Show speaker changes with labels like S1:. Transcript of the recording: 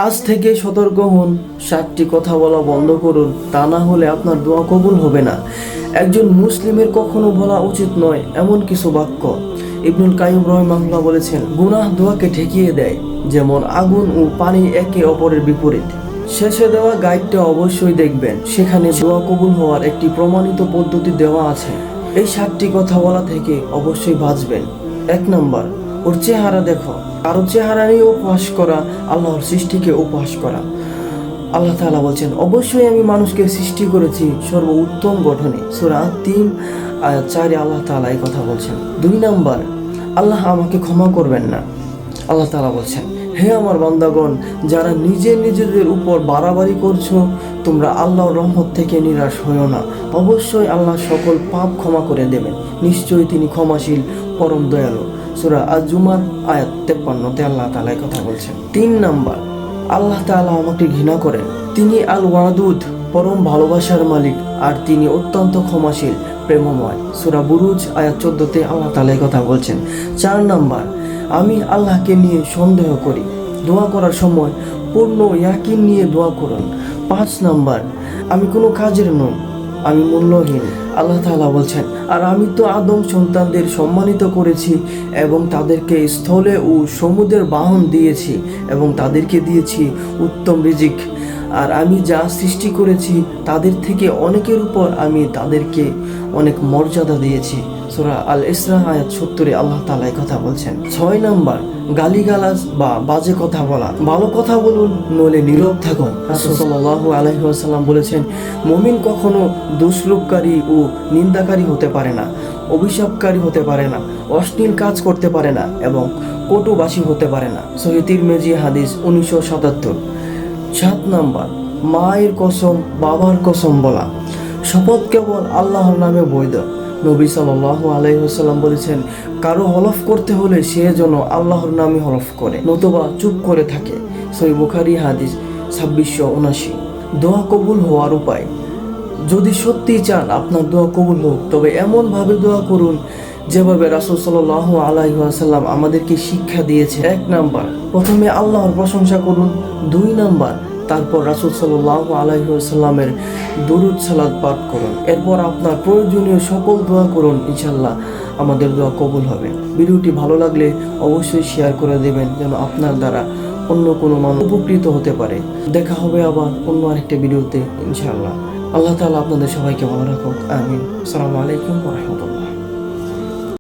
S1: আজ থেকে সতর্ক হন, 7টি কথা বলা বন্ধ করুন, তা না হলে আপনার দোয়া কবুল হবে না। একজন মুসলিমের কখনো বলা উচিত নয় এমন কিছু বাক্য। ইবনুল কাইয়্যিম রাহিমাহুল্লাহ বলেছেন, গুনাহ দোয়াকে ঠেকিয়ে দেয়, যেমন আগুন ও পানি একে অপরের বিপরীত। শেষে দেওয়া গাইডটা অবশ্যই দেখবেন, সেখানে দোয়া কবুল হওয়ার একটি প্রমাণিত পদ্ধতি দেওয়া আছে। এই 7টি কথা বলা থেকে অবশ্যই বাঁচবেন। 1 নাম্বার, ওর চেহারা দেখো। কারো চেহারা নিয়ে উপহাস করা আল্লাহর সৃষ্টিকে উপহাস করা। আল্লাহ তাআলা বলছেন, অবশ্যই আমি মানুষকে সৃষ্টি করেছি সর্বোত্তম গঠনে। সূরা 3 আয়াত 4 আল্লাহ তাআলা এই কথা বলছেন। 2 নাম্বার, আল্লাহ আমাকে ক্ষমা করবেন না। আল্লাহ তাআলা বলছেন, হে আমার বান্দাগণ, যারা নিজেদের উপর বাড়াবাড়ি করছো, তোমরা আল্লাহর রহমত থেকে নিরাশ হইও না। অবশ্যই আল্লাহ সকল পাপ ক্ষমা করে দেবেন, নিশ্চয়ই তিনি ক্ষমাশীল, পরম দয়ালু। সূরা আজ-জুমার আয়াত 53-তে আল্লাহ তাআলা এই কথা বলছেন। 3 নাম্বার, আল্লাহ তাআলা আমাকে ঘৃণা করেন। তিনি আল ওয়াদুদ, পরম ভালোবাসার মালিক, আর তিনি অত্যন্ত ক্ষমাশীল, প্রেমময়। সূরা বুরুজ আয়াত 14-তে আল্লাহ তাআলা এই কথা বলছেন। 4 নাম্বার, আমি আল্লাহকে নিয়ে সন্দেহ করি। দোয়া করার সময় পূর্ণ ইয়াকিন নিয়ে দোয়া করুন। 5 নাম্বার, আমি কোনো কাজের নই, আমি মূল্যহীন। আল্লাহ তাআলা বলছেন, আর আমি তো আদম সন্তানদের সম্মানিত করেছি এবং তাদেরকে স্থলে ও সমুদ্রের বাহন দিয়েছি এবং তাদেরকে দিয়েছি উত্তম রিজিক। আর আমি যা সৃষ্টি করেছি তাদের থেকে অনেকের উপর আমি তাদেরকে অনেক মর্যাদা দিয়েছি। সূরা আল ইসরা আয়াত 70-এ আল্লাহ তাআলা এই কথা বলছেন। 6 নাম্বার, গালিগালাজ বা বাজে কথা বলা। ভালো কথা বলুন, নইলে নীরব থাকুন। রাসূল সাল্লাল্লাহু আলাইহি ওয়াসাল্লাম বলেছেন, মুমিন কখনো দোষরূপকারী ও নিন্দাকারী হতে পারে না, অভিশাপকারী হতে পারে না, অশ্লীল কাজ করতে পারে না এবং কটুভাষী হতে পারে না। সহিহ তিরমিজি হাদিস 1977। 7 নাম্বার, মায়ের কসম, বাবার কসম বলা। শপথ কেবল আল্লাহর নামে বৈধ। নবী সাল্লাল্লাহু আলাইহি ওয়াসাল্লাম বলেছেন, কারো হলফ করতে হলে সে যেন আল্লাহর নামে হলফ করে, নতুবা চুপ করে থাকে। সহিহ বুখারী হাদিস 2679। দোয়া কবুল হওয়ার উপায়। যদি সত্যি চান আপনার দোয়া কবুল হোক, তবে এমনভাবে দোয়া করুন যেভাবে রাসূল সাল্লাল্লাহু আলাইহি ওয়াসাল্লাম আমাদেরকে শিক্ষা দিয়েছে। 1 নাম্বার, প্রথমে আল্লাহর প্রশংসা করুন। 2 নাম্বার, তারপর রাসূল সাল্লাল্লাহু আলাইহি ওয়াসাল্লামের দুরূদ সালাত পাঠ করুন। এরপর আপনার প্রয়োজনীয় সকল দোয়া করুন, ইনশাআল্লাহ আমাদের দোয়া কবুল হবে। ভিডিওটি ভালো লাগলে অবশ্যই শেয়ার করে দেবেন, যেন আপনার দ্বারা অন্য কোনো মানুষ উপকৃত হতে পারে। দেখা হবে আবার অন্য আরেকটা ভিডিওতে ইনশাআল্লাহ। আল্লাহ তাআলা আপনাদের সবাইকে ভালো রাখুক, আমিন। আসসালামু আলাইকুম ওয়া রাহমাতুল্লাহ।